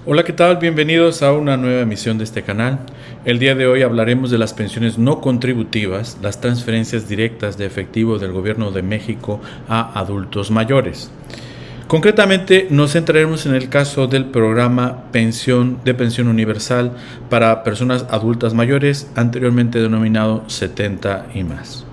Hola, ¿qué tal? Bienvenidos a una nueva emisión de este canal. El día de hoy hablaremos de las pensiones no contributivas, las transferencias directas de efectivo del Gobierno de México a adultos mayores. Concretamente, nos centraremos en el caso del programa Pensión Universal para personas adultas mayores, anteriormente denominado 70 y más.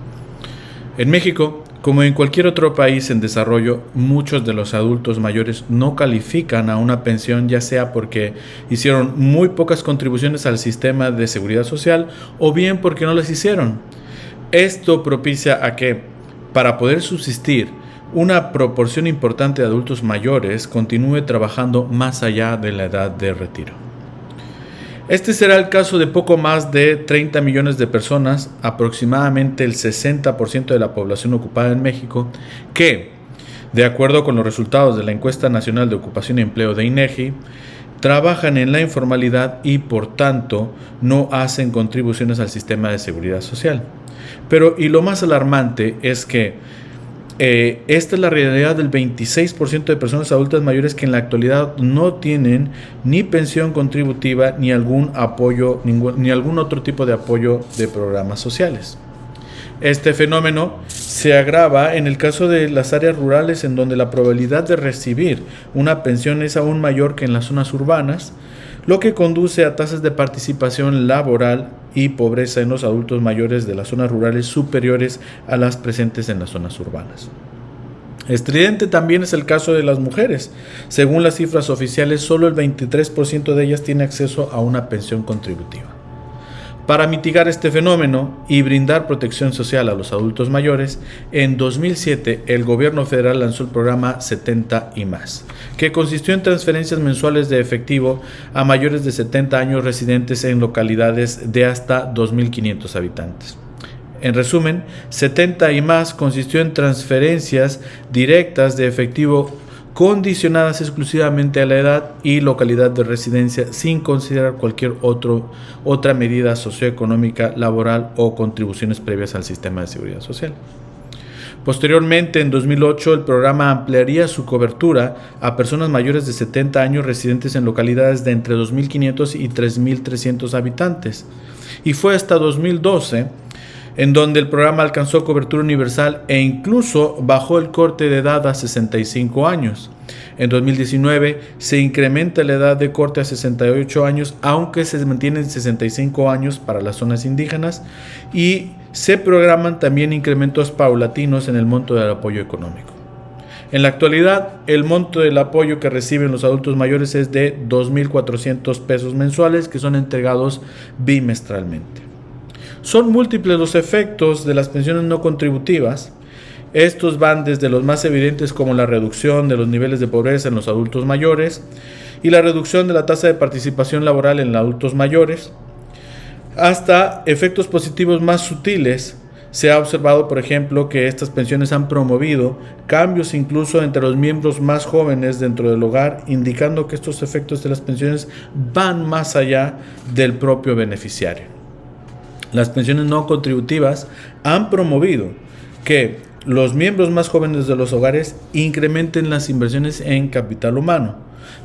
En México, como en cualquier otro país en desarrollo, muchos de los adultos mayores no califican a una pensión, ya sea porque hicieron muy pocas contribuciones al sistema de seguridad social o bien porque no las hicieron. Esto propicia a que, para poder subsistir, una proporción importante de adultos mayores continúe trabajando más allá de la edad de retiro. Este será el caso de poco más de 30 millones de personas, aproximadamente el 60% de la población ocupada en México, que, de acuerdo con los resultados de la Encuesta Nacional de Ocupación y Empleo de INEGI, trabajan en la informalidad y, por tanto, no hacen contribuciones al sistema de seguridad social. Pero, y lo más alarmante es que esta es la realidad del 26% de personas adultas mayores que en la actualidad no tienen ni pensión contributiva ni algún apoyo, ni algún otro tipo de apoyo de programas sociales. Este fenómeno se agrava en el caso de las áreas rurales, en donde la probabilidad de recibir una pensión es aún mayor que en las zonas urbanas, lo que conduce a tasas de participación laboral y pobreza en los adultos mayores de las zonas rurales superiores a las presentes en las zonas urbanas. Estridente también es el caso de las mujeres. Según las cifras oficiales, solo el 23% de ellas tiene acceso a una pensión contributiva. Para mitigar este fenómeno y brindar protección social a los adultos mayores, en 2007 el gobierno federal lanzó el programa 70 y más, que consistió en transferencias mensuales de efectivo a mayores de 70 años residentes en localidades de hasta 2.500 habitantes. En resumen, 70 y más consistió en transferencias directas de efectivo condicionadas exclusivamente a la edad y localidad de residencia, sin considerar cualquier otra medida socioeconómica, laboral o contribuciones previas al sistema de seguridad social. Posteriormente, en 2008, el programa ampliaría su cobertura a personas mayores de 70 años residentes en localidades de entre 2.500 y 3.300 habitantes. Y fue hasta 2012 en donde el programa alcanzó cobertura universal e incluso bajó el corte de edad a 65 años. En 2019 se incrementa la edad de corte a 68 años, aunque se mantiene en 65 años para las zonas indígenas, y se programan también incrementos paulatinos en el monto del apoyo económico. En la actualidad, el monto del apoyo que reciben los adultos mayores es de 2.400 pesos mensuales, que son entregados bimestralmente. Son múltiples los efectos de las pensiones no contributivas. Estos van desde los más evidentes, como la reducción de los niveles de pobreza en los adultos mayores y la reducción de la tasa de participación laboral en los adultos mayores, hasta efectos positivos más sutiles. Se ha observado, por ejemplo, que estas pensiones han promovido cambios incluso entre los miembros más jóvenes dentro del hogar, indicando que estos efectos de las pensiones van más allá del propio beneficiario. Las pensiones no contributivas han promovido que los miembros más jóvenes de los hogares incrementen las inversiones en capital humano,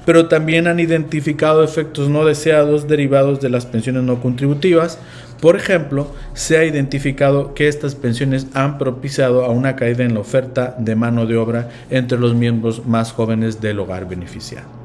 pero también han identificado efectos no deseados derivados de las pensiones no contributivas. Por ejemplo, se ha identificado que estas pensiones han propiciado a una caída en la oferta de mano de obra entre los miembros más jóvenes del hogar beneficiado.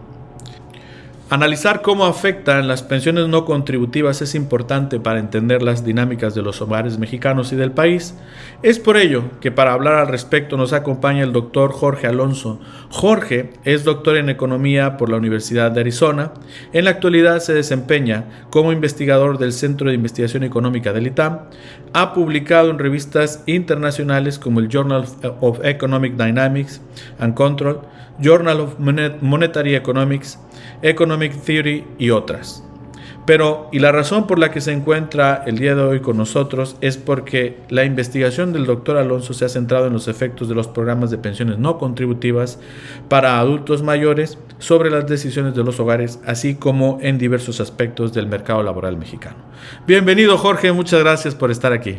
Analizar cómo afectan las pensiones no contributivas es importante para entender las dinámicas de los hogares mexicanos y del país. Es por ello que para hablar al respecto nos acompaña el doctor Jorge Alonso. Jorge es doctor en Economía por la Universidad de Arizona. En la actualidad se desempeña como investigador del Centro de Investigación Económica del ITAM. Ha publicado en revistas internacionales como el Journal of Economic Dynamics and Control, Journal of Monetary Economics, Economic Theory y otras. Pero, y la razón por la que se encuentra el día de hoy con nosotros es porque la investigación del doctor Alonso se ha centrado en los efectos de los programas de pensiones no contributivas para adultos mayores sobre las decisiones de los hogares, así como en diversos aspectos del mercado laboral mexicano. Bienvenido, Jorge, muchas gracias por estar aquí.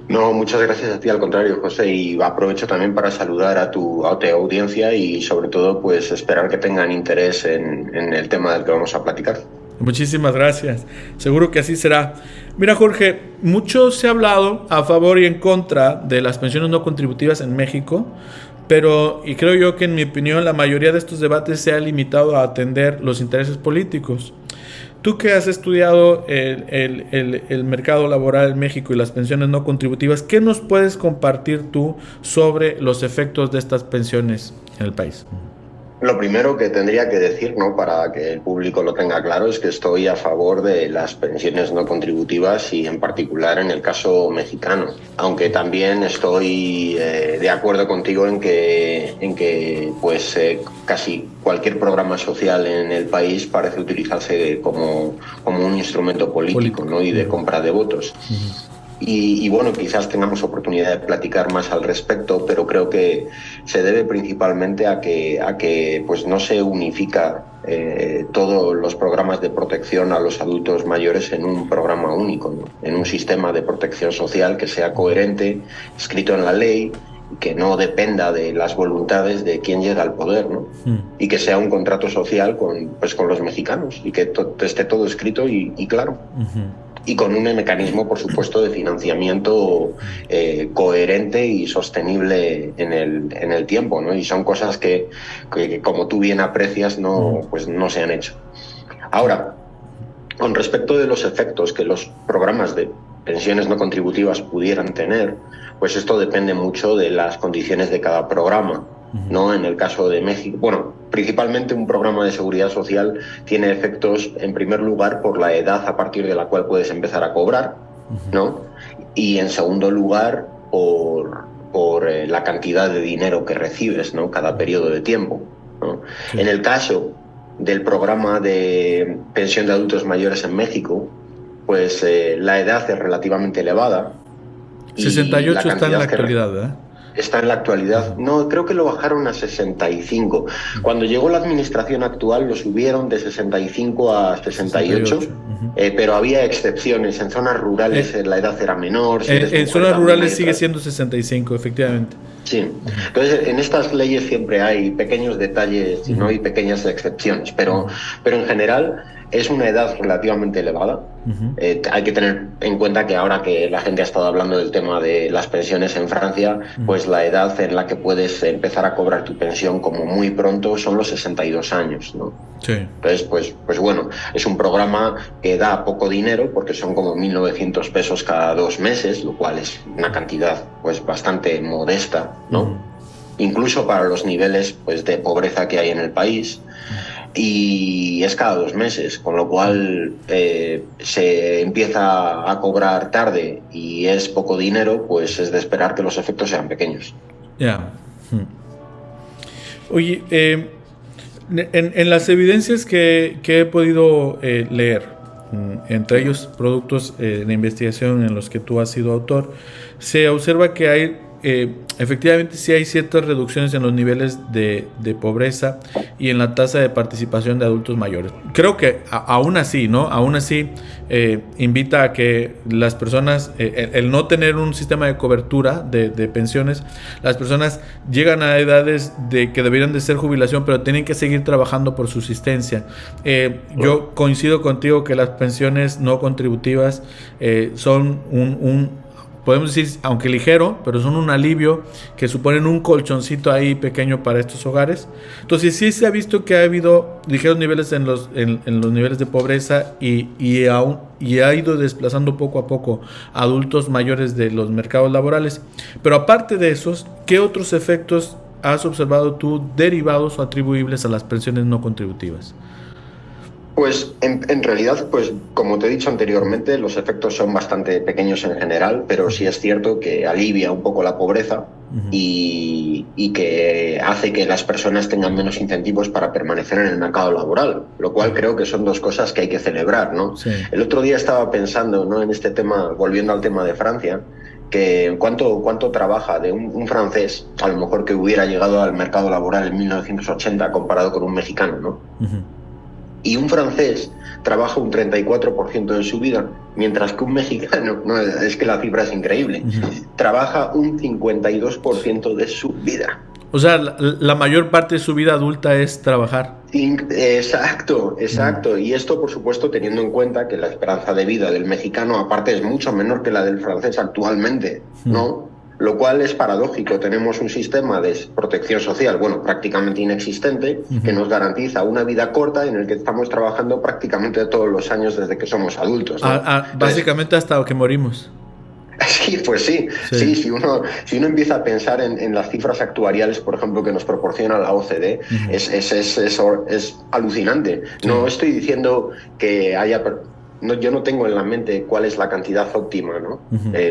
No, muchas gracias a ti, al contrario, José, y aprovecho también para saludar a tu audiencia y sobre todo pues esperar que tengan interés en el tema del que vamos a platicar. Muchísimas gracias, seguro que así será. Mira, Jorge, mucho se ha hablado a favor y en contra de las pensiones no contributivas en México, pero, y creo yo que en mi opinión la mayoría de estos debates se ha limitado a atender los intereses políticos. Tú que has estudiado el mercado laboral en México y las pensiones no contributivas, ¿qué nos puedes compartir tú sobre los efectos de estas pensiones en el país? Lo primero que tendría que decir, ¿no?, para que el público lo tenga claro, es que estoy a favor de las pensiones no contributivas y en particular en el caso mexicano, aunque también estoy de acuerdo contigo en que pues casi cualquier programa social en el país parece utilizarse como un instrumento político, ¿no?, y de compra de votos. Y bueno, quizás tengamos oportunidad de platicar más al respecto, pero creo que se debe principalmente a que pues no se unifica todos los programas de protección a los adultos mayores en un programa único, ¿no?, en un sistema de protección social que sea coherente, escrito en la ley, que no dependa de las voluntades de quien llega al poder, ¿no? Y que sea un contrato social con los mexicanos y que esté todo escrito y claro. Y con un mecanismo, por supuesto, de financiamiento coherente y sostenible en el tiempo, ¿no? Y son cosas que como tú bien aprecias, no se han hecho. Ahora, con respecto de los efectos que los programas de pensiones no contributivas pudieran tener, pues esto depende mucho de las condiciones de cada programa, ¿no? En el caso de México, bueno, principalmente un programa de seguridad social tiene efectos, en primer lugar, por la edad a partir de la cual puedes empezar a cobrar, ¿no? Y en segundo lugar, por la cantidad de dinero que recibes, ¿no?, cada periodo de tiempo, ¿no? Sí. En el caso del programa de pensión de adultos mayores en México, pues la edad es relativamente elevada. 68 está en la actualidad, ¿verdad? Está en la actualidad. No, creo que lo bajaron a 65. Cuando llegó la administración actual lo subieron de 65 a 68, pero había excepciones. En zonas rurales la edad era menor. En zonas rurales sigue siendo 65, efectivamente. Sí, entonces en estas leyes siempre hay pequeños detalles, ¿no?, y pequeñas excepciones, pero en general es una edad relativamente elevada. Hay que tener en cuenta que ahora que la gente ha estado hablando del tema de las pensiones en Francia, pues la edad en la que puedes empezar a cobrar tu pensión como muy pronto son los 62 años, ¿no? Sí. Entonces, pues bueno, es un programa que da poco dinero porque son como 1.900 pesos cada 2 meses, lo cual es una cantidad pues bastante modesta, ¿no? Incluso para los niveles pues de pobreza que hay en el país. Y es cada 2 meses, con lo cual se empieza a cobrar tarde y es poco dinero, pues es de esperar que los efectos sean pequeños. Ya. Oye, en las evidencias que he podido leer, entre ellos productos de investigación en los que tú has sido autor, se observa que hay efectivamente sí hay ciertas reducciones en los niveles de pobreza y en la tasa de participación de adultos mayores. Creo que aún así, ¿no? Aún así invita a que las personas, el no tener un sistema de cobertura de pensiones, las personas llegan a edades de que deberían de ser jubilación, pero tienen que seguir trabajando por subsistencia. Yo coincido contigo que las pensiones no contributivas son podemos decir, aunque ligero, pero son un alivio que suponen un colchoncito ahí pequeño para estos hogares. Entonces sí se ha visto que ha habido ligeros niveles en los niveles de pobreza y ha ido desplazando poco a poco a adultos mayores de los mercados laborales. Pero aparte de esos, ¿qué otros efectos has observado tú derivados o atribuibles a las pensiones no contributivas? Pues en realidad, pues como te he dicho anteriormente, los efectos son bastante pequeños en general, pero sí es cierto que alivia un poco la pobreza y que hace que las personas tengan menos incentivos para permanecer en el mercado laboral, lo cual creo que son dos cosas que hay que celebrar, ¿no? Sí. El otro día estaba pensando, ¿no?, en este tema, volviendo al tema de Francia, que cuánto trabaja de un francés, a lo mejor que hubiera llegado al mercado laboral en 1980 comparado con un mexicano, ¿no? Y un francés trabaja un 34% de su vida, mientras que un mexicano, no, es que la cifra es increíble, trabaja un 52% de su vida. O sea, la mayor parte de su vida adulta es trabajar. Exacto. Y esto, por supuesto, teniendo en cuenta que la esperanza de vida del mexicano, aparte, es mucho menor que la del francés actualmente, ¿no? Lo cual es paradójico. Tenemos un sistema de protección social, bueno, prácticamente inexistente, que nos garantiza una vida corta en el que estamos trabajando prácticamente todos los años desde que somos adultos, ¿no? Básicamente hasta que morimos. Sí, pues sí. Si uno empieza a pensar en las cifras actuariales, por ejemplo, que nos proporciona la OCDE, es alucinante. Sí. No estoy diciendo que haya... yo no tengo en la mente cuál es la cantidad óptima, ¿no?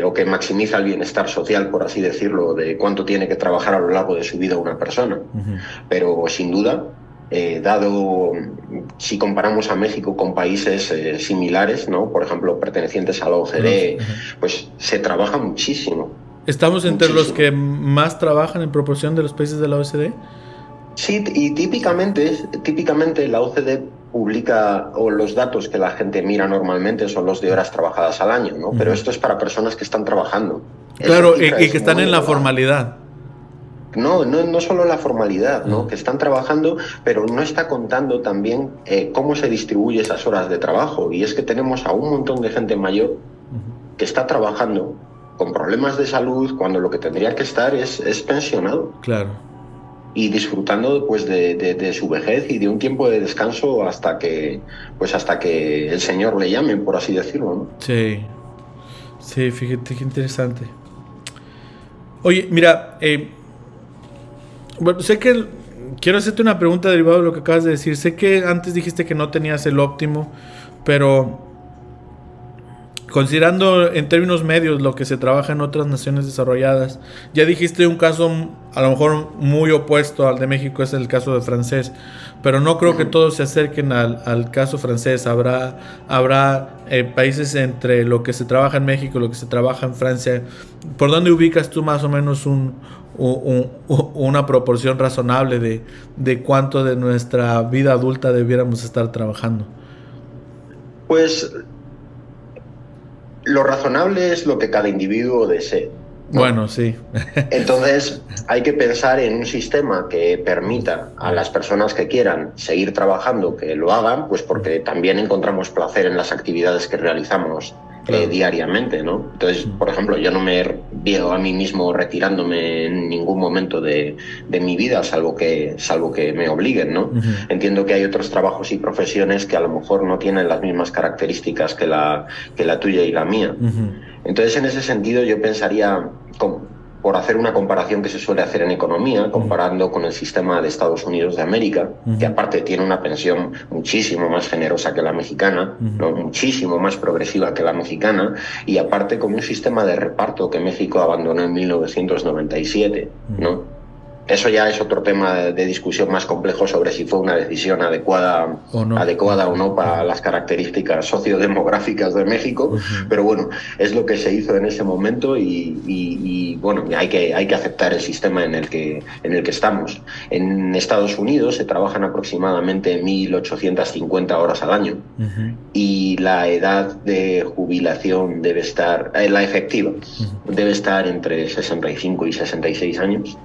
O que maximiza el bienestar social, por así decirlo, de cuánto tiene que trabajar a lo largo de su vida una persona. Pero sin duda, dado, si comparamos a México con países similares, ¿no?, por ejemplo, pertenecientes a la OCDE, pues se trabaja muchísimo. ¿Estamos entre los que más trabajan en proporción de los países de la OCDE? Sí, y típicamente la OCDE publica, o los datos que la gente mira normalmente son los de horas trabajadas al año, ¿no? Pero esto es para personas que están trabajando. Claro, y que están en la formalidad. No solo la formalidad, ¿no?, que están trabajando, pero no está contando también cómo se distribuye esas horas de trabajo. Y es que tenemos a un montón de gente mayor que está trabajando con problemas de salud cuando lo que tendría que estar es pensionado. Claro. Y disfrutando, pues, de su vejez y de un tiempo de descanso hasta que el Señor le llame, por así decirlo, ¿no? Sí, fíjate qué interesante. Oye, mira, bueno, sé que quiero hacerte una pregunta derivada de lo que acabas de decir. Sé que antes dijiste que no tenías el óptimo, pero considerando en términos medios lo que se trabaja en otras naciones desarrolladas, ya dijiste un caso a lo mejor muy opuesto al de México, es el caso de francés, pero no creo que todos se acerquen al caso francés. Habrá países entre lo que se trabaja en México y lo que se trabaja en Francia. ¿Por dónde ubicas tú más o menos una proporción razonable de cuánto de nuestra vida adulta debiéramos estar trabajando? Pues lo razonable es lo que cada individuo desee, ¿no? Bueno, sí. Entonces hay que pensar en un sistema que permita a las personas que quieran seguir trabajando que lo hagan, pues porque también encontramos placer en las actividades que realizamos diariamente, ¿no? Entonces, por ejemplo, yo no me veo a mí mismo retirándome en ningún momento de mi vida, salvo que me obliguen, ¿no? Entiendo que hay otros trabajos y profesiones que a lo mejor no tienen las mismas características que la tuya y la mía. Entonces, en ese sentido, yo pensaría, por hacer una comparación que se suele hacer en economía, comparando con el sistema de Estados Unidos de América, que aparte tiene una pensión muchísimo más generosa que la mexicana, ¿no?, muchísimo más progresiva que la mexicana, y aparte con un sistema de reparto que México abandonó en 1997, ¿no? Eso ya es otro tema de discusión más complejo sobre si fue una decisión adecuada o no para las características sociodemográficas de México, pero bueno, es lo que se hizo en ese momento y bueno, hay que aceptar el sistema en el que estamos. En Estados Unidos se trabajan aproximadamente 1.850 horas al año y la edad de jubilación debe estar, la efectiva, debe estar entre 65 y 66 años.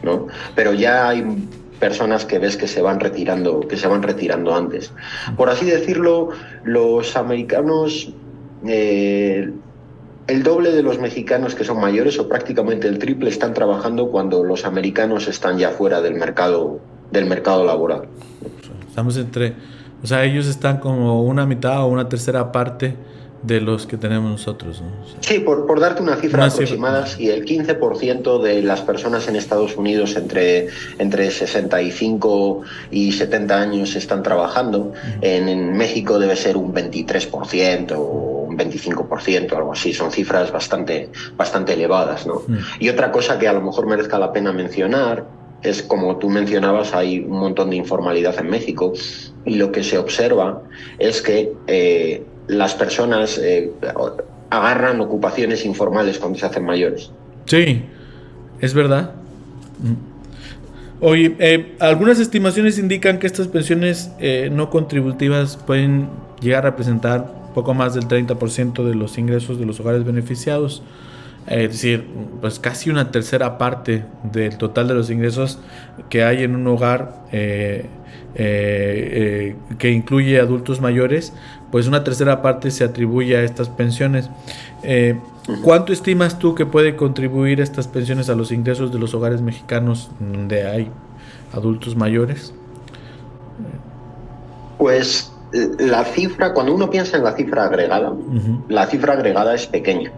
¿No? Pero ya hay personas que ves que se van retirando antes. Por así decirlo, los americanos, el doble de los mexicanos que son mayores, o prácticamente el triple, están trabajando cuando los americanos están ya fuera del mercado laboral. Estamos o sea, ellos están como una mitad o una tercera parte de los que tenemos nosotros, ¿no? O sea, Sí, por darte una cifra aproximada, cifra. si el 15% de las personas en Estados Unidos entre 65 y 70 años están trabajando, en México debe ser un 23% o un 25%, algo así. Son cifras bastante elevadas, ¿no? Y otra cosa que a lo mejor merezca la pena mencionar es, como tú mencionabas, hay un montón de informalidad en México y lo que se observa es que las personas agarran ocupaciones informales cuando se hacen mayores. Sí, es verdad. Oye, algunas estimaciones indican que estas pensiones no contributivas pueden llegar a representar poco más del 30% de los ingresos de los hogares beneficiados. Es decir, pues casi una tercera parte del total de los ingresos que hay en un hogar que incluye adultos mayores, pues una tercera parte se atribuye a estas pensiones. ¿Cuánto estimas tú que puede contribuir estas pensiones a los ingresos de los hogares mexicanos donde hay adultos mayores? Pues la cifra, cuando uno piensa en la cifra agregada, la cifra agregada es pequeña.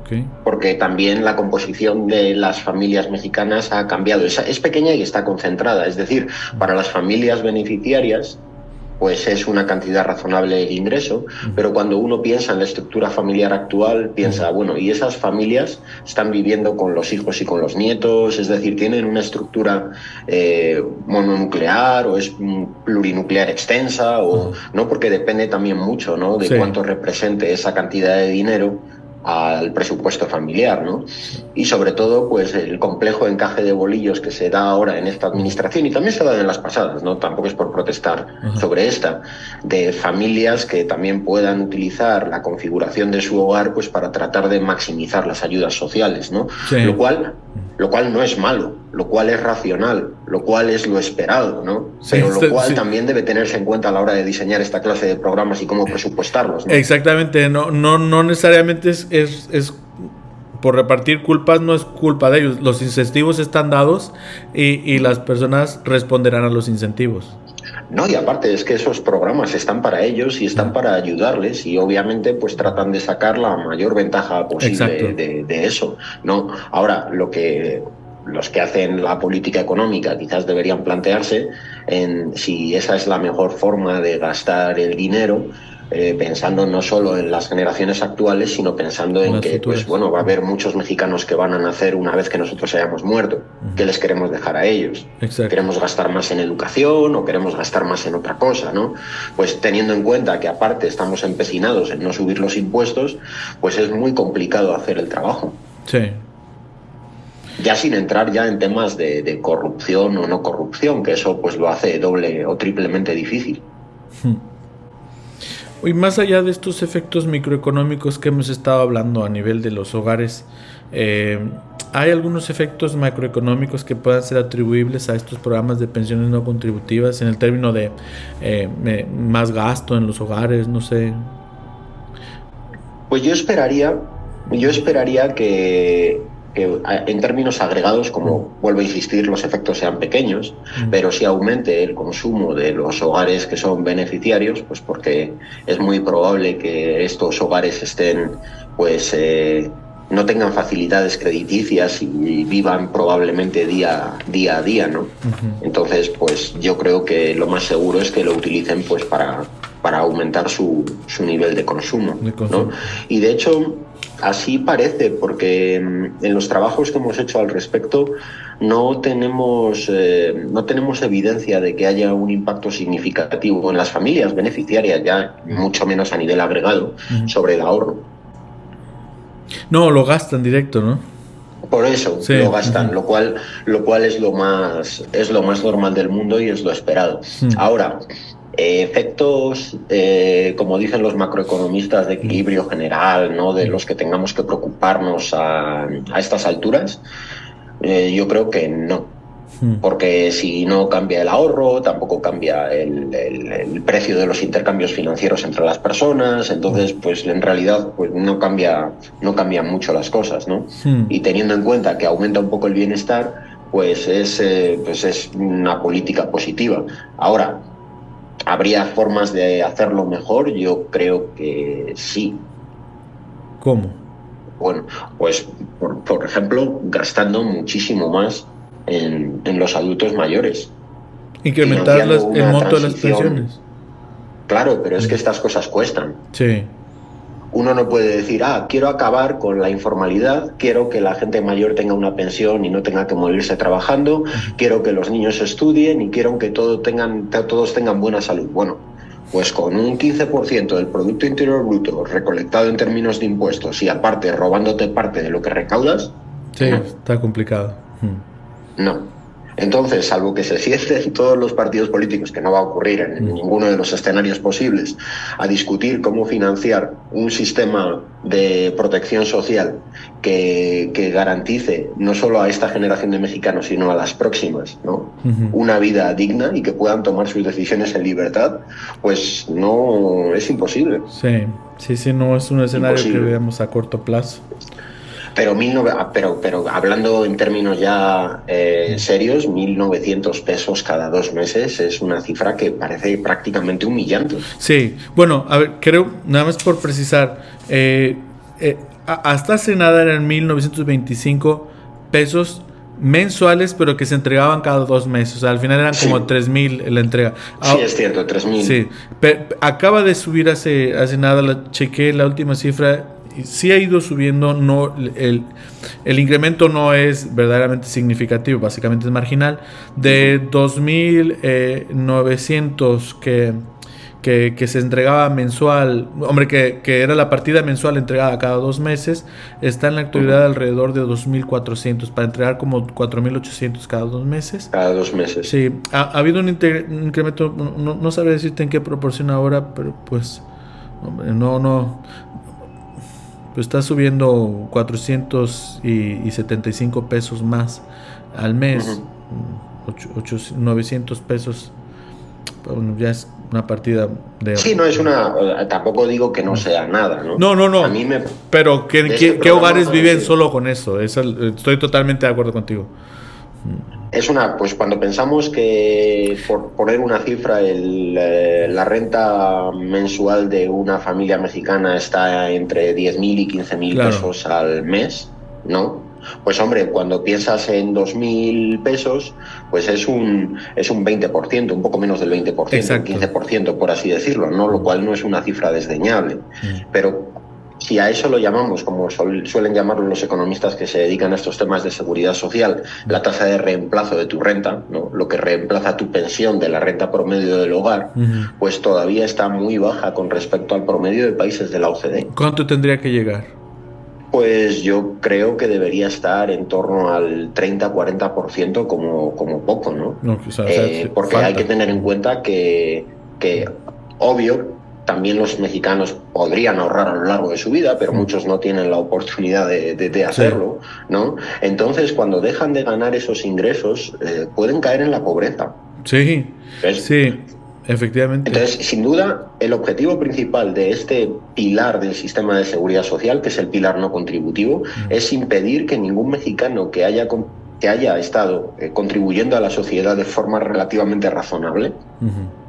Okay. Porque también la composición de las familias mexicanas ha cambiado. Es pequeña y está concentrada. Es decir, para las familias beneficiarias, pues es una cantidad razonable el ingreso, pero cuando uno piensa en la estructura familiar actual, piensa, bueno, y esas familias están viviendo con los hijos y con los nietos, es decir, tienen una estructura mononuclear o es plurinuclear extensa, o no, porque depende también mucho, ¿no?, de cuánto represente esa cantidad de dinero al presupuesto familiar, ¿no? Y sobre todo, pues el complejo encaje de bolillos que se da ahora en esta administración, y también se da en las pasadas, ¿no? Tampoco es por protestar sobre esta, de familias que también puedan utilizar la configuración de su hogar, pues para tratar de maximizar las ayudas sociales, ¿no? Sí. Lo cual no es malo, lo cual es racional, lo cual es lo esperado, ¿no? Sí, pero lo cual también debe tenerse en cuenta a la hora de diseñar esta clase de programas y cómo presupuestarlos, ¿no? Exactamente, no necesariamente es por repartir culpas, no es culpa de ellos. Los incentivos están dados y las personas responderán a los incentivos. No, y aparte es que esos programas están para ellos y están para ayudarles, y obviamente pues tratan de sacar la mayor ventaja posible de eso, ¿no? Ahora, los que hacen la política económica quizás deberían plantearse en si esa es la mejor forma de gastar el dinero, pensando no solo en las generaciones actuales, sino pensando en que pues, bueno, va a haber muchos mexicanos que van a nacer una vez que nosotros hayamos muerto. ¿Qué les queremos dejar a ellos? Exacto. ¿Queremos gastar más en educación o queremos gastar más en otra cosa, ¿no? Pues teniendo en cuenta que aparte estamos empecinados en no subir los impuestos, pues es muy complicado hacer el trabajo. Sí. Ya sin entrar ya en temas de corrupción o no corrupción, que eso pues lo hace doble o triplemente difícil. Y más allá de estos efectos microeconómicos que hemos estado hablando a nivel de los hogares, ¿hay algunos efectos macroeconómicos que puedan ser atribuibles a estos programas de pensiones no contributivas en el término de más gasto en los hogares? No sé. Pues yo esperaría que en términos agregados, como vuelvo a insistir, los efectos sean pequeños, pero sí aumente el consumo de los hogares que son beneficiarios, pues porque es muy probable que estos hogares estén, pues no tengan facilidades crediticias y vivan probablemente día a día, ¿no? Entonces, pues yo creo que lo más seguro es que lo utilicen pues para aumentar su nivel de consumo, ¿no? Y de hecho, así parece, porque en los trabajos que hemos hecho al respecto no tenemos evidencia de que haya un impacto significativo en las familias beneficiarias, ya mucho menos a nivel agregado, sobre el ahorro. No, lo gastan directo, ¿no? Por eso lo gastan, lo cual es lo más normal del mundo y es lo esperado. Ahora, efectos, como dicen los macroeconomistas, de equilibrio general, ¿no?, de los que tengamos que preocuparnos a estas alturas, yo creo que no. Porque si no cambia el ahorro, tampoco cambia el precio de los intercambios financieros entre las personas, entonces pues en realidad pues no cambia mucho las cosas, ¿no? Y teniendo en cuenta que aumenta un poco el bienestar, pues es una política positiva. Ahora, ¿Habría formas de hacerlo mejor? Yo creo que sí. ¿Cómo? Bueno, pues por ejemplo, gastando muchísimo más en los adultos mayores, Incrementar financiando el una monto de las transición. pensiones. Claro, pero es que Mm. estas cosas cuestan. Sí, Uno no puede decir, quiero acabar con la informalidad, quiero que la gente mayor tenga una pensión y no tenga que morirse trabajando, quiero que los niños estudien y quiero que todos tengan buena salud. Bueno, pues con un 15% del Producto Interior Bruto recolectado en términos de impuestos y aparte robándote parte de lo que recaudas, sí, no. está complicado. No. Entonces, salvo que se sienten todos los partidos políticos, que no va a ocurrir en ninguno de los escenarios posibles, a discutir cómo financiar un sistema de protección social que garantice no solo a esta generación de mexicanos, sino a las próximas, ¿no? Una vida digna y que puedan tomar sus decisiones en libertad, pues no, es imposible. Sí, no es un escenario que Imposible. veamos a corto plazo. Pero hablando en términos ya serios, 1.900 pesos cada 2 meses es una cifra que parece prácticamente humillante. Sí, bueno, a ver, creo, nada más por precisar, hasta hace nada eran 1,925 pesos mensuales, pero que se entregaban cada 2 meses. O sea, al final eran Sí, como 3,000 la entrega. sí, es cierto, 3.000. Sí, acaba de subir hace nada, chequé la última cifra. Y sí ha ido subiendo, no, el incremento no es verdaderamente significativo, básicamente es marginal. De 2,900 que se entregaba mensual, hombre, que era la partida mensual entregada cada 2 meses, está en la actualidad alrededor de 2,400 para entregar como 4,800 cada 2 meses. Cada 2 meses. Sí, ha habido un incremento, no sabré decirte en qué proporción ahora, pero pues, hombre, pues está subiendo 475 pesos más al mes, 900 pesos, bueno, ya es una partida de... Sí, no es tampoco digo que no sea nada, ¿no? No, A mí pero de ese ¿qué programa, hogares viven sí. solo con eso? Estoy totalmente de acuerdo contigo. Pues cuando pensamos que, por poner una cifra, la renta mensual de una familia mexicana está entre 10.000 y 15.000 Claro. pesos al mes, ¿no? Pues hombre, cuando piensas en 2.000 pesos, pues es un 20%, un poco menos del 20%, Exacto. un 15%, por así decirlo, ¿no? Lo cual no es una cifra desdeñable. Pero si a eso lo llamamos, como suelen llamarlo los economistas que se dedican a estos temas de seguridad social, la tasa de reemplazo de tu renta, ¿no? Lo que reemplaza tu pensión de la renta promedio del hogar, pues todavía está muy baja con respecto al promedio de países de la OCDE. ¿Cuánto tendría que llegar? Pues yo creo que debería estar en torno al 30-40% como poco, ¿no? Porque falta. hay que tener en cuenta que obvio, también los mexicanos podrían ahorrar a lo largo de su vida, pero muchos no tienen la oportunidad de hacerlo, ¿no? Entonces, cuando dejan de ganar esos ingresos, pueden caer en la pobreza. Sí, ¿Ves? sí, efectivamente. Entonces, sin duda, el objetivo principal de este pilar del sistema de seguridad social, que es el pilar no contributivo, es impedir que ningún mexicano que haya estado contribuyendo a la sociedad de forma relativamente razonable,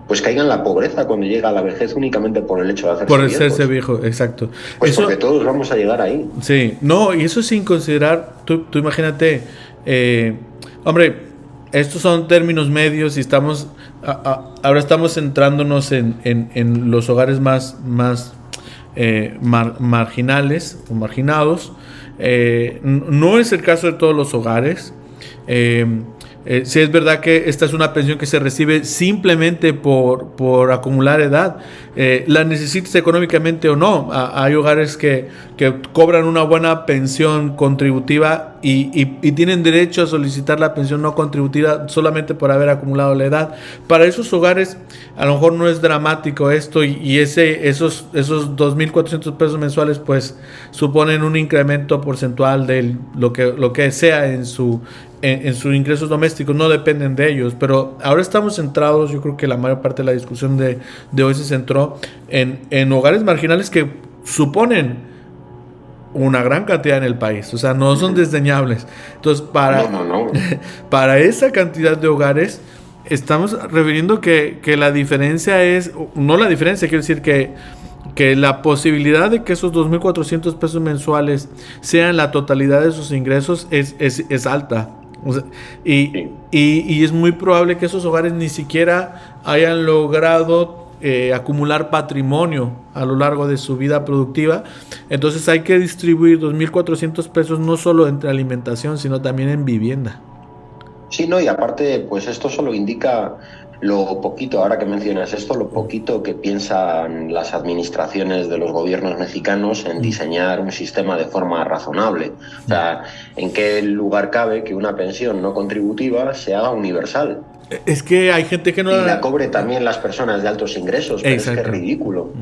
pues caiga en la pobreza cuando llega a la vejez únicamente por el hecho de hacerse viejo, exacto. Pues porque todos vamos a llegar ahí. Sí, no, y eso sin considerar, tú imagínate, hombre, estos son términos medios y ahora estamos centrándonos en los hogares más marginales o marginados. No es el caso de todos los hogares. Sí es verdad que esta es una pensión que se recibe simplemente por acumular edad, la necesites económicamente o no. Hay hogares que cobran una buena pensión contributiva y tienen derecho a solicitar la pensión no contributiva solamente por haber acumulado la edad. Para esos hogares a lo mejor no es dramático esto y esos 2,400 pesos mensuales pues suponen un incremento porcentual de lo que sea en sus ingresos domésticos, no dependen de ellos, pero ahora estamos centrados, yo creo que la mayor parte de la discusión de hoy se centró en hogares marginales que suponen una gran cantidad en el país, o sea, no son desdeñables. Entonces, para esa cantidad de hogares, estamos refiriendo que la diferencia es, no la diferencia, quiero decir que la posibilidad de que esos 2.400 pesos mensuales sean la totalidad de sus ingresos es alta. O sea, y es muy probable que esos hogares ni siquiera hayan logrado acumular patrimonio a lo largo de su vida productiva. Entonces hay que distribuir 2.400 pesos no solo entre alimentación, sino también en vivienda. Sí, no, y aparte, pues esto solo indica lo poquito, ahora que mencionas esto, lo poquito que piensan las administraciones de los gobiernos mexicanos en diseñar un sistema de forma razonable. O sea, ¿en qué lugar cabe que una pensión no contributiva se haga universal? Es que hay gente que no y la cobre también las personas de altos ingresos, pero Exacto. es que es ridículo.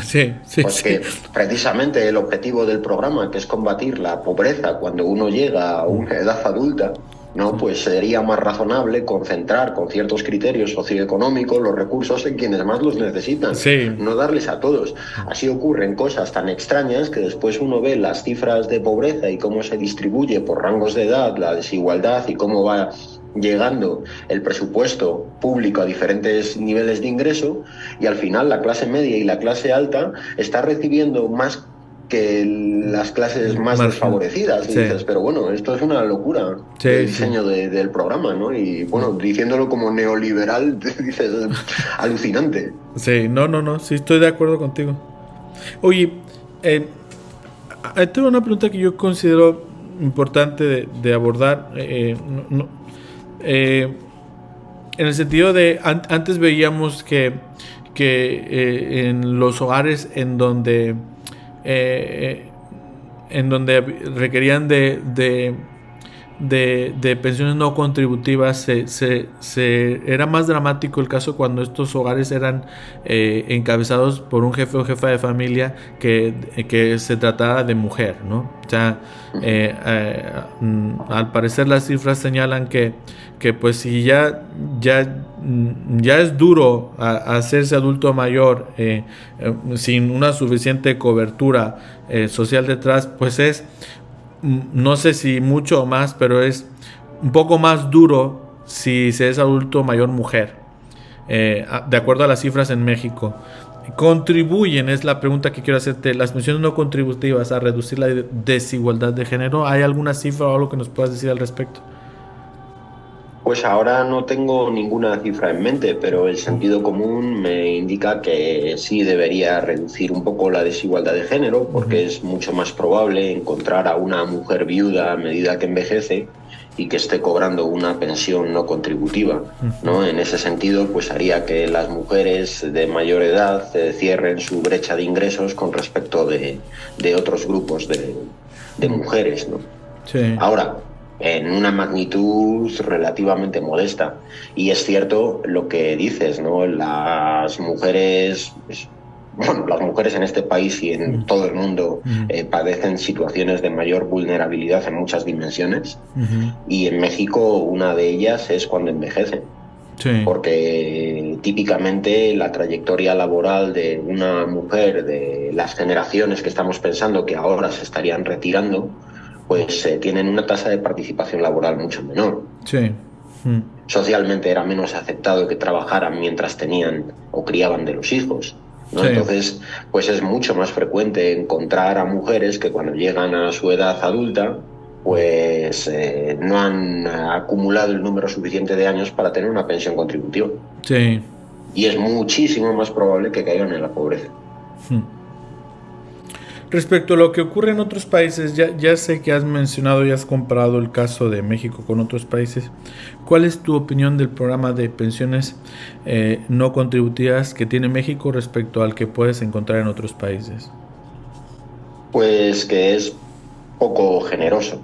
Sí, sí, Pues sí. que precisamente el objetivo del programa, que es combatir la pobreza cuando uno llega a una edad adulta, ¿no? Pues sería más razonable concentrar con ciertos criterios socioeconómicos los recursos en quienes más los necesitan, Sí. no darles a todos. Así ocurren cosas tan extrañas que después uno ve las cifras de pobreza y cómo se distribuye por rangos de edad, la desigualdad y cómo va llegando el presupuesto público a diferentes niveles de ingreso, y al final la clase media y la clase alta está recibiendo más que las clases más desfavorecidas. Y dices, pero bueno, esto es una locura, el diseño del programa, ¿no? Y bueno, diciéndolo como neoliberal, dices, alucinante. Sí, no, sí, estoy de acuerdo contigo. Oye, tengo una pregunta que yo considero importante de abordar, en el sentido de, antes veíamos que en los hogares en donde requerían de pensiones no contributivas, era más dramático el caso cuando estos hogares eran encabezados por un jefe o jefa de familia que se trataba de mujer, ¿no? O sea, al parecer las cifras señalan que pues si ya es duro hacerse adulto mayor sin una suficiente cobertura social detrás, pues es, no sé si mucho o más, pero es un poco más duro si se es adulto mayor mujer, de acuerdo a las cifras en México. ¿Contribuyen, es la pregunta que quiero hacerte, las pensiones no contributivas a reducir la desigualdad de género? ¿Hay alguna cifra o algo que nos puedas decir al respecto? Pues ahora no tengo ninguna cifra en mente, pero el sentido común me indica que sí debería reducir un poco la desigualdad de género, porque es mucho más probable encontrar a una mujer viuda a medida que envejece y que esté cobrando una pensión no contributiva, ¿no? En ese sentido, pues haría que las mujeres de mayor edad cierren su brecha de ingresos con respecto de otros grupos de mujeres, ¿no? Sí. Ahora, en una magnitud relativamente modesta. Y es cierto lo que dices, ¿no? Las mujeres, bueno, las mujeres en este país y en todo el mundo padecen situaciones de mayor vulnerabilidad en muchas dimensiones. Y en México una de ellas es cuando envejecen. Sí. Porque típicamente la trayectoria laboral de una mujer de las generaciones que estamos pensando que ahora se estarían retirando, pues tienen una tasa de participación laboral mucho menor. Sí. Socialmente era menos aceptado que trabajaran mientras tenían o criaban de los hijos, ¿no? Sí. Entonces, pues es mucho más frecuente encontrar a mujeres que cuando llegan a su edad adulta, pues no han acumulado el número suficiente de años para tener una pensión contributiva. Sí. Y es muchísimo más probable que caigan en la pobreza. Respecto a lo que ocurre en otros países, ya sé que has mencionado y has comparado el caso de México con otros países. ¿Cuál es tu opinión del programa de pensiones no contributivas que tiene México respecto al que puedes encontrar en otros países? Pues que es poco generoso.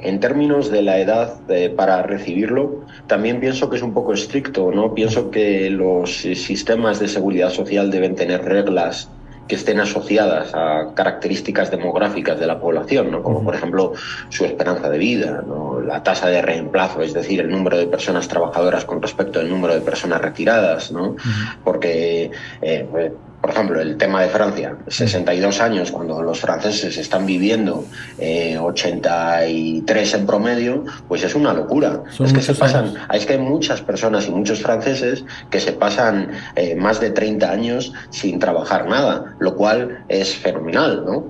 En términos de la edad para recibirlo, también pienso que es un poco estricto, ¿no? Pienso que los sistemas de seguridad social deben tener reglas que estén asociadas a características demográficas de la población, ¿no? Como por ejemplo su esperanza de vida, ¿no? La tasa de reemplazo, es decir, el número de personas trabajadoras con respecto al número de personas retiradas, ¿no? Porque por ejemplo, el tema de Francia, 62 años, cuando los franceses están viviendo 83 en promedio, pues es una locura. Es que hay muchas personas y muchos franceses que se pasan más de 30 años sin trabajar nada, lo cual es fenomenal, ¿no?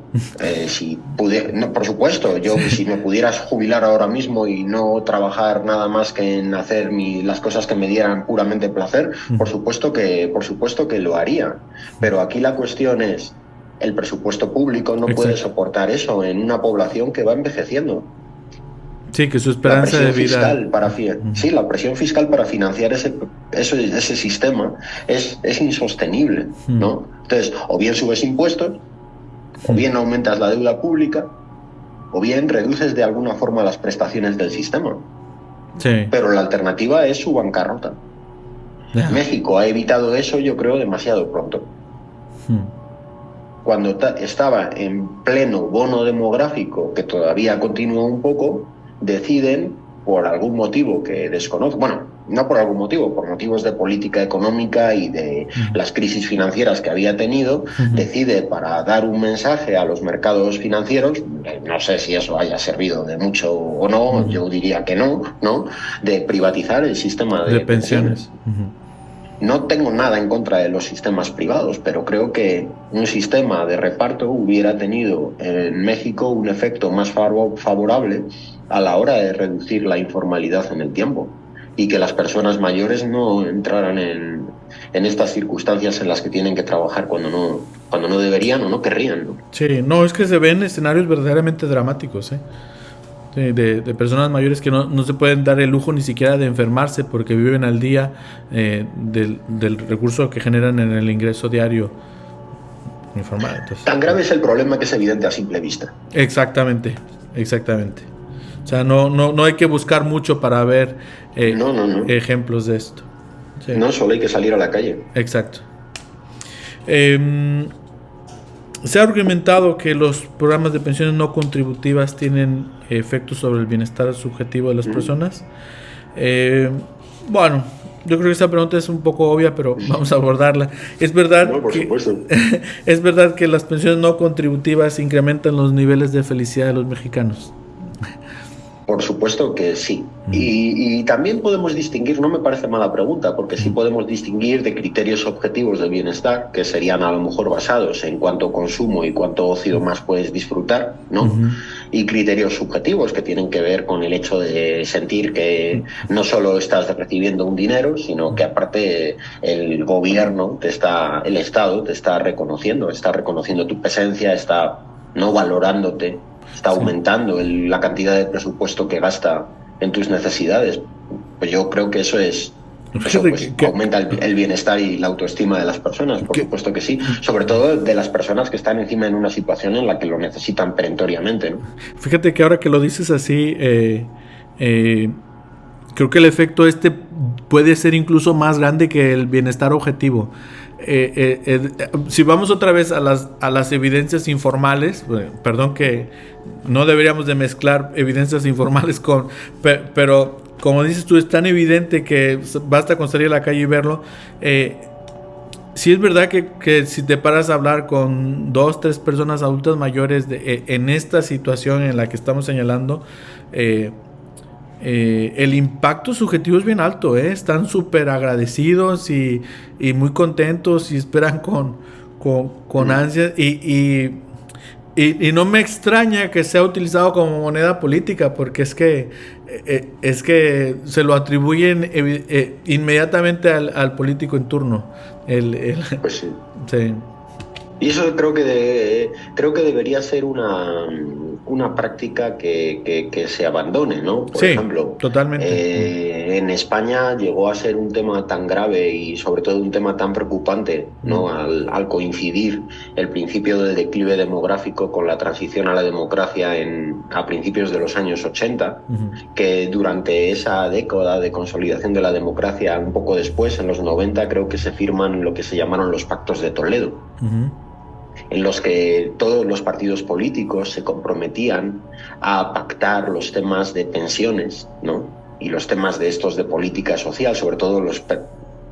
No, por supuesto, yo si me pudieras jubilar ahora mismo y no trabajar nada más que en hacer las cosas que me dieran puramente placer, por supuesto que lo haría. Pero aquí la cuestión es, el presupuesto público no puede soportar eso en una población que va envejeciendo. Sí, que su esperanza de vida... La presión fiscal para financiar ese sistema es insostenible, ¿no? Entonces, o bien subes impuestos, o bien aumentas la deuda pública, o bien reduces de alguna forma las prestaciones del sistema. Sí. Pero la alternativa es su bancarrota. México ha evitado eso, yo creo, demasiado pronto. Cuando estaba en pleno bono demográfico, que todavía continúa un poco, deciden, por algún motivo que desconozco, bueno, no por algún motivo, por motivos de política económica y de las crisis financieras que había tenido, decide, para dar un mensaje a los mercados financieros, no sé si eso haya servido de mucho o no, yo diría que no, de privatizar el sistema de pensiones. No tengo nada en contra de los sistemas privados, pero creo que un sistema de reparto hubiera tenido en México un efecto más favorable a la hora de reducir la informalidad en el tiempo y que las personas mayores no entraran en estas circunstancias en las que tienen que trabajar cuando no deberían o no querrían, ¿no? Sí, no, es que se ven escenarios verdaderamente dramáticos, de personas mayores que no se pueden dar el lujo ni siquiera de enfermarse porque viven al día del recurso que generan en el ingreso diario informal. Entonces, tan grave es el problema que es evidente a simple vista. Exactamente. O sea, no hay que buscar mucho para ver ejemplos de esto. Sí. No, solo hay que salir a la calle. Exacto. Se ha argumentado que los programas de pensiones no contributivas tienen efectos sobre el bienestar subjetivo de las personas. Bueno, yo creo que esta pregunta es un poco obvia, pero vamos a abordarla. ¿Es verdad, ¿es verdad que las pensiones no contributivas incrementan los niveles de felicidad de los mexicanos? Por supuesto que sí. Y también podemos distinguir, no me parece mala pregunta, porque sí podemos distinguir de criterios objetivos de bienestar, que serían a lo mejor basados en cuánto consumo y cuánto ocio más puedes disfrutar, ¿no? Y criterios subjetivos que tienen que ver con el hecho de sentir que no solo estás recibiendo un dinero, sino que aparte el gobierno, el Estado te está reconociendo tu presencia, está no valorándote, está aumentando la cantidad de presupuesto que gasta en tus necesidades. Pues yo creo que eso aumenta el bienestar y la autoestima de las personas, por supuesto que sí, sobre todo de las personas que están encima en una situación en la que lo necesitan perentoriamente, ¿no? Fíjate que ahora que lo dices así, creo que el efecto puede ser incluso más grande que el bienestar objetivo. Si vamos otra vez a las evidencias informales, perdón que no deberíamos de mezclar evidencias informales pero como dices tú, es tan evidente que basta con salir a la calle y verlo. Sí es verdad que si te paras a hablar con 2-3 personas adultas mayores en esta situación en la que estamos señalando, el impacto subjetivo es bien alto, están súper agradecidos y muy contentos y esperan con ansias y no me extraña que sea utilizado como moneda política, porque es que se lo atribuyen inmediatamente al político en turno. Pues sí. Sí. Y eso creo que debería ser una práctica que se abandone, ¿no? Por ejemplo, totalmente. En España llegó a ser un tema tan grave y sobre todo un tema tan preocupante, ¿no? Al coincidir el principio del declive demográfico con la transición a la democracia a principios de los años 80, que durante esa década de consolidación de la democracia, un poco después, en los 90, creo que se firman lo que se llamaron los Pactos de Toledo. En los que todos los partidos políticos se comprometían a pactar los temas de pensiones, ¿no? Y los temas de política social, sobre todo los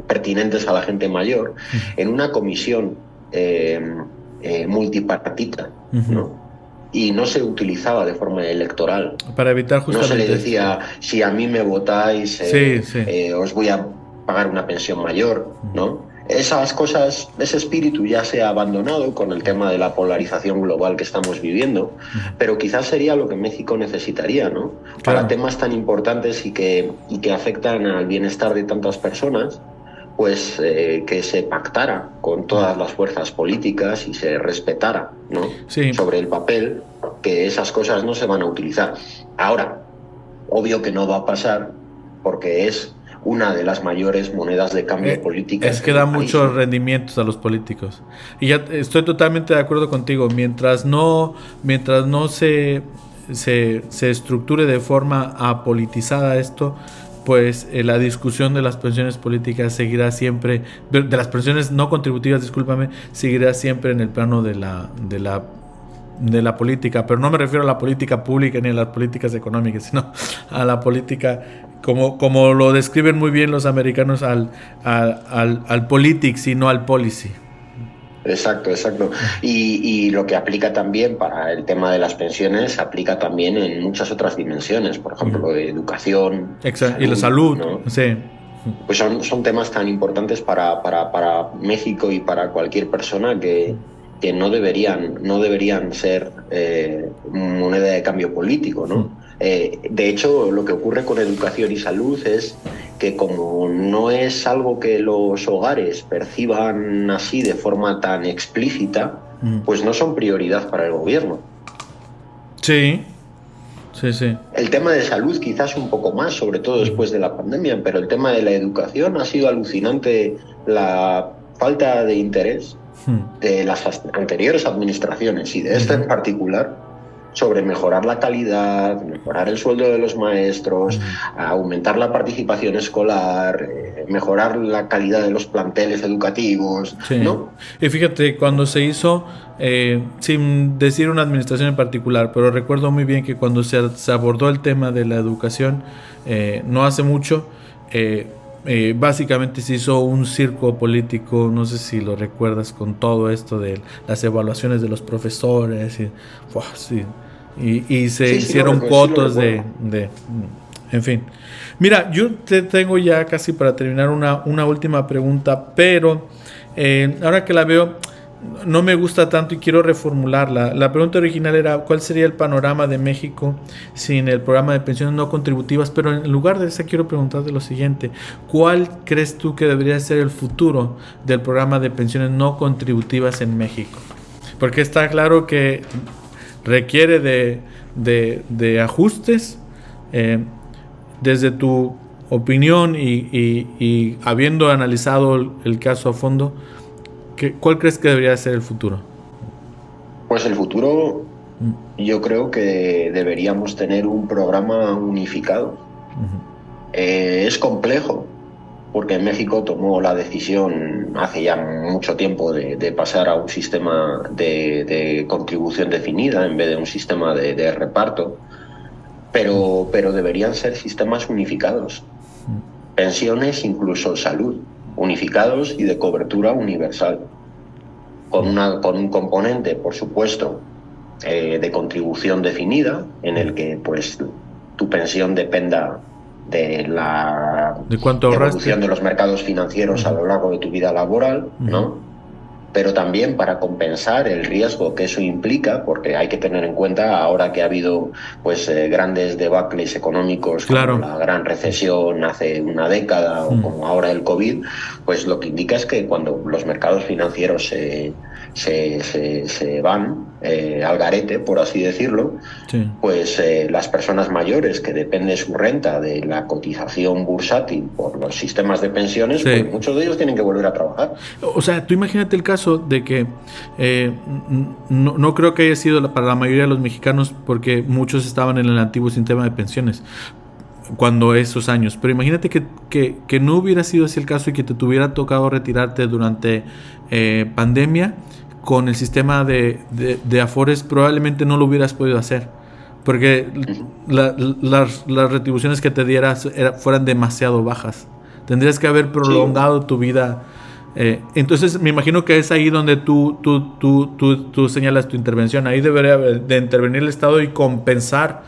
pertinentes a la gente mayor, en una comisión multipartita, Uh-huh. ¿no? Y no se utilizaba de forma electoral. Para evitar No se le justamente decía, si a mí me votáis, sí, sí. os voy a pagar una pensión mayor, ¿no? Esas cosas, ese espíritu ya se ha abandonado con el tema de la polarización global que estamos viviendo, pero quizás sería lo que México necesitaría, ¿no? Para Claro. temas tan importantes y que afectan al bienestar de tantas personas, pues que se pactara con todas las fuerzas políticas y se respetara, ¿no? Sí. Sobre el papel, que esas cosas no se van a utilizar. Ahora, obvio que no va a pasar porque es una de las mayores monedas de cambio políticas. Es que da muchos rendimientos a los políticos. Y ya estoy totalmente de acuerdo contigo. Mientras no se estructure de forma apolitizada esto, pues la discusión de las pensiones políticas seguirá siempre, de las pensiones no contributivas, discúlpame, seguirá siempre en el plano de la política, pero no me refiero a la política pública ni a las políticas económicas, sino a la política como lo describen muy bien los americanos al politics y no al policy. Exacto. Y lo que aplica también para el tema de las pensiones, aplica también en muchas otras dimensiones, por ejemplo, educación. Exacto. Y la salud, ¿no? Sí. Pues son temas tan importantes para México y para cualquier persona que no deberían ser moneda de cambio político, ¿no? De hecho, lo que ocurre con educación y salud es que como no es algo que los hogares perciban así de forma tan explícita, pues no son prioridad para el gobierno. Sí. El tema de salud quizás un poco más, sobre todo después de la pandemia, pero el tema de la educación ha sido alucinante, la falta de interés de las anteriores administraciones y de esta en particular sobre mejorar la calidad, mejorar el sueldo de los maestros, aumentar la participación escolar, mejorar la calidad de los planteles educativos, sí. ¿no? Y fíjate, cuando se hizo, sin decir una administración en particular, pero recuerdo muy bien que cuando se abordó el tema de la educación, no hace mucho, básicamente se hizo un circo político, no sé si lo recuerdas, con todo esto de las evaluaciones de los profesores y se hicieron cotos de en fin. Mira, yo te tengo ya casi para terminar una última pregunta, pero ahora que la veo no me gusta tanto y quiero reformularla. La pregunta original era ¿cuál sería el panorama de México sin el programa de pensiones no contributivas? Pero en lugar de eso quiero preguntarte lo siguiente: ¿cuál crees tú que debería ser el futuro del programa de pensiones no contributivas en México? Porque está claro que requiere de ajustes. Desde tu opinión y habiendo analizado el caso a fondo, ¿cuál crees que debería ser el futuro? Pues el futuro, yo creo que deberíamos tener un programa unificado. Es complejo, porque México tomó la decisión hace ya mucho tiempo de pasar a un sistema de contribución definida en vez de un sistema de reparto, pero deberían ser sistemas unificados. Pensiones, incluso salud, unificados y de cobertura universal, con un componente, por supuesto, de contribución definida, en el que pues tu pensión dependa de la evolución de los mercados financieros a lo largo de tu vida laboral, ¿no? Pero también para compensar el riesgo que eso implica, porque hay que tener en cuenta ahora que ha habido pues grandes debacles económicos, como la gran recesión hace una década o como ahora el COVID, pues lo que indica es que cuando los mercados financieros se van al garete, por así decirlo, pues las personas mayores que depende su renta de la cotización bursátil por los sistemas de pensiones, pues muchos de ellos tienen que volver a trabajar. O sea, tú imagínate el caso de que no creo que haya sido para la mayoría de los mexicanos, porque muchos estaban en el antiguo sistema de pensiones cuando esos años, pero imagínate que no hubiera sido así el caso y que te tuviera tocado retirarte durante pandemia. Con el sistema de Afores probablemente no lo hubieras podido hacer, porque las retribuciones que te dieras fueran demasiado bajas. Tendrías que haber prolongado tu vida Entonces me imagino que es ahí donde tú señalas tu intervención. Ahí debería de intervenir el Estado y compensar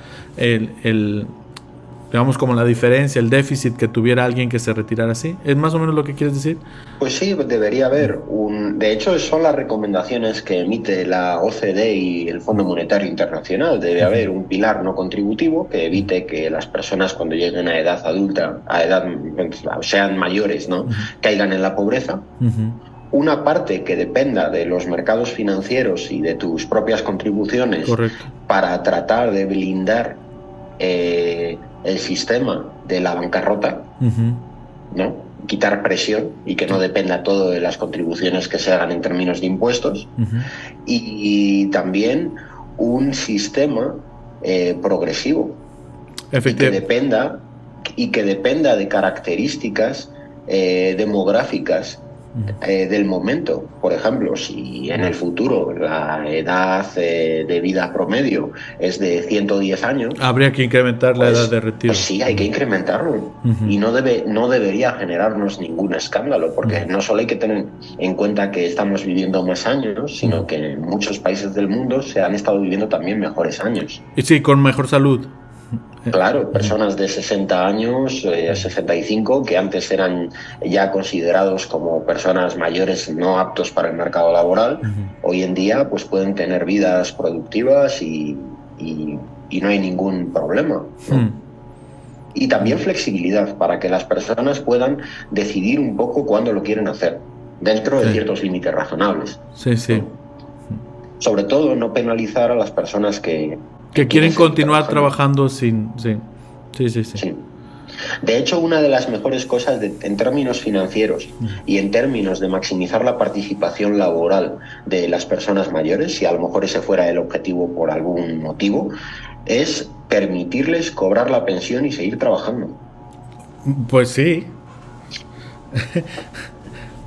digamos, como la diferencia, el déficit que tuviera alguien que se retirara así. ¿Es más o menos lo que quieres decir? Pues sí, debería haber de hecho, son las recomendaciones que emite la OCDE y el Fondo Monetario Internacional. Debe haber un pilar no contributivo que evite que las personas, cuando lleguen a edad adulta, sean mayores, ¿no? Caigan en la pobreza. Una parte que dependa de los mercados financieros y de tus propias contribuciones. Correcto. Para tratar de blindar el sistema de la bancarrota, ¿no? Quitar presión y que no dependa todo de las contribuciones que se hagan en términos de impuestos. Y también un sistema progresivo y que dependa de características demográficas del momento. Por ejemplo, si en el futuro la edad de vida promedio es de 110 años, habría que incrementar la edad de retiro. Pues sí, hay que incrementarlo. Y no debería generarnos ningún escándalo, porque no solo hay que tener en cuenta que estamos viviendo más años, sino que en muchos países del mundo se han estado viviendo también mejores años. Y sí, con mejor salud. Claro, personas de 60 años, 65, que antes eran ya considerados como personas mayores no aptos para el mercado laboral, hoy en día pues pueden tener vidas productivas y no hay ningún problema, ¿no? Y también flexibilidad para que las personas puedan decidir un poco cuándo lo quieren hacer, dentro de ciertos límites razonables. Sí, sí. ¿No? Sobre todo no penalizar a las personas que quieren continuar trabajando sin... Sí. De hecho, una de las mejores cosas en términos financieros y en términos de maximizar la participación laboral de las personas mayores, si a lo mejor ese fuera el objetivo por algún motivo, es permitirles cobrar la pensión y seguir trabajando. Pues sí.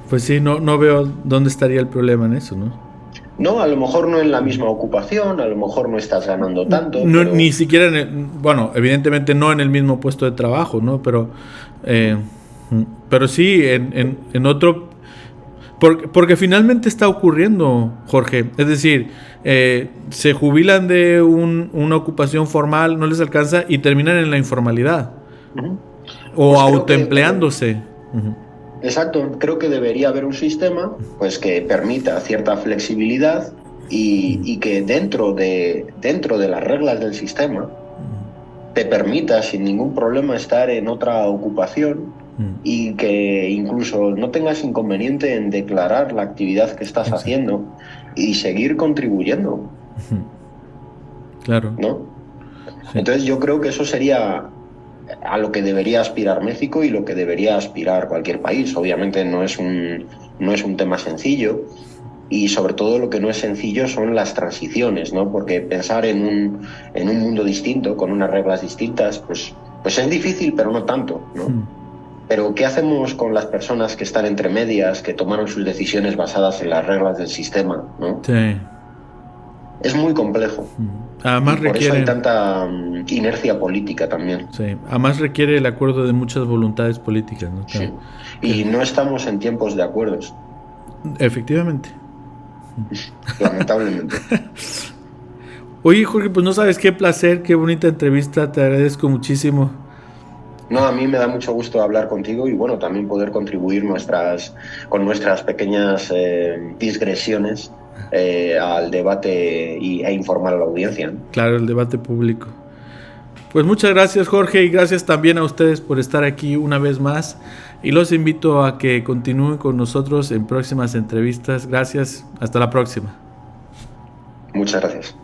Pues sí, no veo dónde estaría el problema en eso, ¿no? No, a lo mejor no en la misma ocupación, a lo mejor no estás ganando tanto. No, pero... Ni siquiera, bueno, evidentemente no en el mismo puesto de trabajo, ¿no? Pero sí en otro... Porque finalmente está ocurriendo, Jorge. Es decir, se jubilan de una ocupación formal, no les alcanza y terminan en la informalidad. O pues autoempleándose. Exacto, creo que debería haber un sistema pues que permita cierta flexibilidad y que dentro de las reglas del sistema te permita sin ningún problema estar en otra ocupación y que incluso no tengas inconveniente en declarar la actividad que estás haciendo y seguir contribuyendo. Claro. ¿No? Sí. Entonces yo creo que eso sería a lo que debería aspirar México y lo que debería aspirar cualquier país. Obviamente no es un tema sencillo, y sobre todo lo que no es sencillo son las transiciones, ¿no? Porque pensar en un mundo distinto, con unas reglas distintas, pues es difícil, pero no tanto, ¿no? Pero ¿qué hacemos con las personas que están entre medias, que tomaron sus decisiones basadas en las reglas del sistema, ¿no? Sí. Es muy complejo. Además por eso hay tanta inercia política también. Sí, además requiere el acuerdo de muchas voluntades políticas, ¿no? Sí. Y no estamos en tiempos de acuerdos. Efectivamente. Lamentablemente. Oye, Jorge, pues no sabes qué placer, qué bonita entrevista, te agradezco muchísimo. No, a mí me da mucho gusto hablar contigo y bueno, también poder contribuir con nuestras pequeñas digresiones al debate e informar a la audiencia, ¿no? Claro, el debate público. Pues muchas gracias, Jorge, y gracias también a ustedes por estar aquí una vez más. Y los invito a que continúen con nosotros en próximas entrevistas. Gracias, hasta la próxima. Muchas gracias.